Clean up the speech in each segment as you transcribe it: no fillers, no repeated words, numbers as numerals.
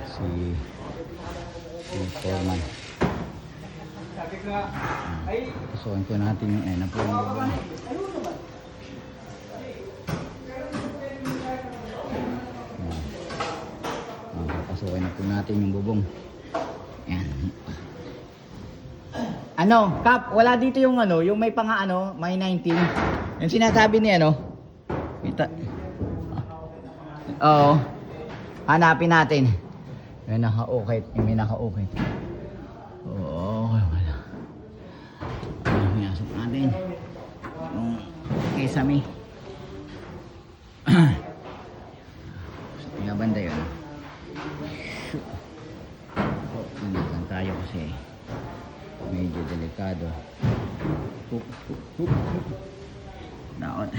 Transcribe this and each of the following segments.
si Foreman. Pasukin po natin yung na po yung bubong. Pasukin na po natin yung bubong. Yan. Ano, Kap, wala dito yung yung may may 19. Yung sinasabi ni Oo. Hanapin natin. May naka-okay. May naka-okay. Oo, wala. Pinasok natin. Yung kesame. Sa banda yun. Inatan tayo kasi medyo delikado. Daot.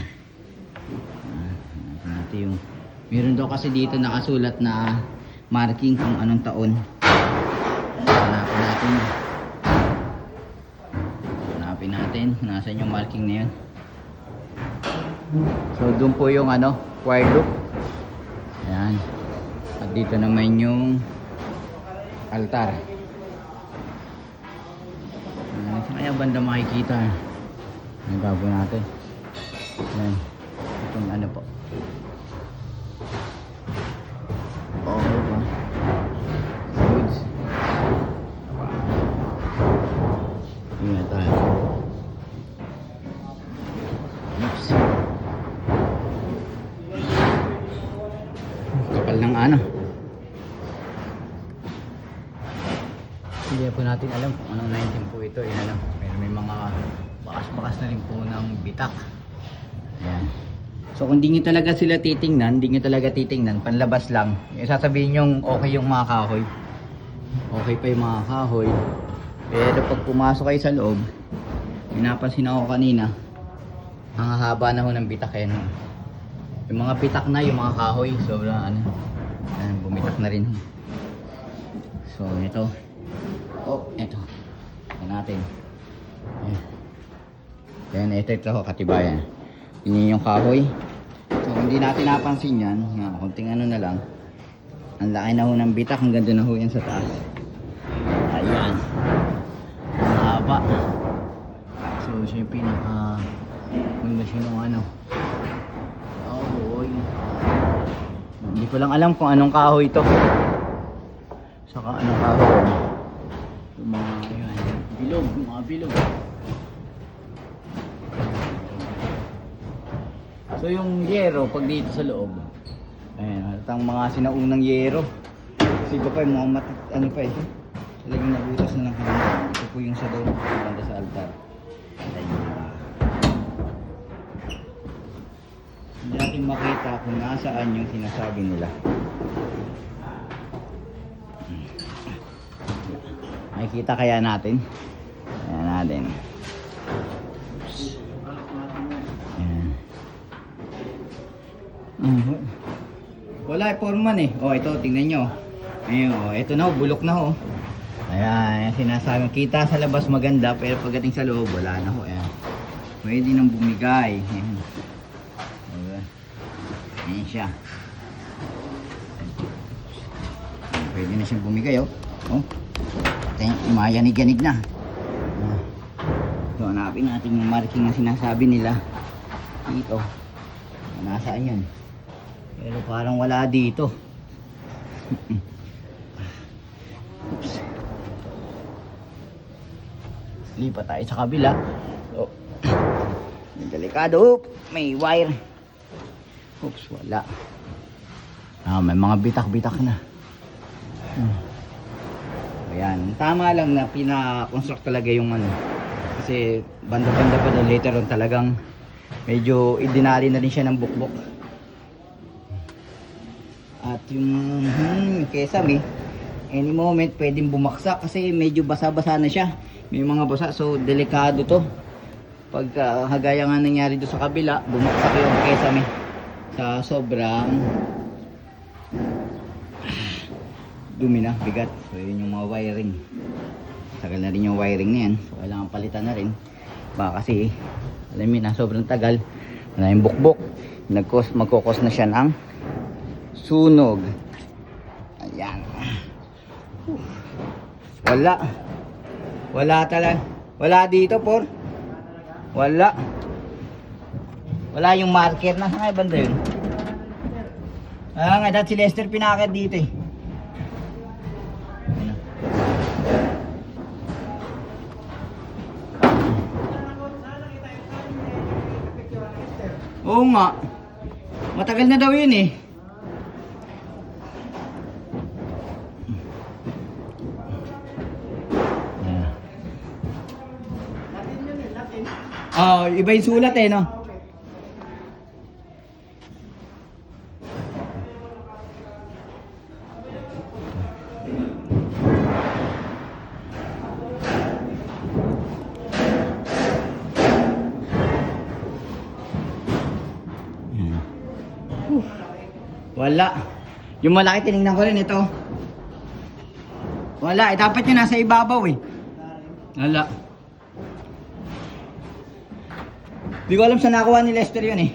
Natin yung meron daw kasi dito nakasulat na marking kung anong taon. Hanapin natin. Nasaan yung marking na yun. So doon po yung choir loop. Ayan. At dito naman yung altar. Sa kaya banda makikita. Ang gagawin natin. Ayan. Itong po. Okay ba? Goods. Ingat tayo. Oops. Kapal ng Hindi po natin alam kung anong 19 po ito. Pero may mga bakas-bakas na rin po ng bitak. Ayan. So kung di nyo talaga sila titingnan, panlabas lang. Sasabihin nyo okay yung mga kahoy. Okay pa yung mga kahoy. Pero pag pumasok kayo sa loob, napansin ako kanina, ang haba na ho ng bitak yung mga bitak na, yung mga kahoy, sobrang bumitak na rin. So ito. Ito. Ito natin. Ayan, ito katibayan. Yun yung kahoy. So hindi natin napansin yan, konting na lang. Ang laki na ho ng bitak, hanggang doon na ho yan sa taas. Ayan. Ang haba. So siya yung ganda siya nung Oh boy. Hindi ko lang alam kung anong kahoy ito. Saka anong kahoy. Yung mga bilog. So yung yero pag dito sa loob, ayan, ang mga sinaunang yero. Kasi iba pa yung mga talagang nabutas na ng hangin. Ito po yung sa doon, banda sa altar. Ayan. Hindi natin makita kung nasaan yung sinasabi nila. Makikita kaya natin? Ayan natin. Wala Foreman ito tingnan nyo. Ayun ito na bulok na Ayan, sinasabi kita sa labas maganda pero pagdating sa loob wala na Ayan. Pwede nang bumigay. Ayan. Ayan siya. Pwede na siyang bumigay mayanig-yanig na. So hanapin natin yung marking na sinasabi nila dito. Nasaan yan? Pero parang wala dito. Oops. Lipat tayo sa kabila. Delikado. May wire. Oops, wala. May mga bitak-bitak na. Ayan. Tama lang na pina-construct talaga yung kasi banda-banda pa doon later on talagang medyo idinali na rin siya ng bukbok. At yung kesame, any moment pwedeng bumaksak kasi medyo basa-basa na siya. May mga basa, so delikado to. Pag hagaya nga nangyari doon sa kabila, bumaksak yung kesame sa sobrang dumi na, bigat. So yun yung mga wiring. Tagal na rin yung wiring na yan, so kailangan palitan na rin. Baka kasi alam mo na sobrang tagal, wala yung bukbok, magkukos na siya ng sunog. Ayan. Wala. Wala talaga. Wala dito, por. Wala. Wala yung marker. Nasa nga banda yun? Nga, dahil si Lester pinakit dito eh. Oo nga. Matagal na daw yun eh. Iba yung sulat eh, no? Wala. Yung malaki tinignan ko rin ito. Wala, dapat yung nasa ibabaw eh. Wala. Hindi ko alam saan nakuha ni Lester yun eh.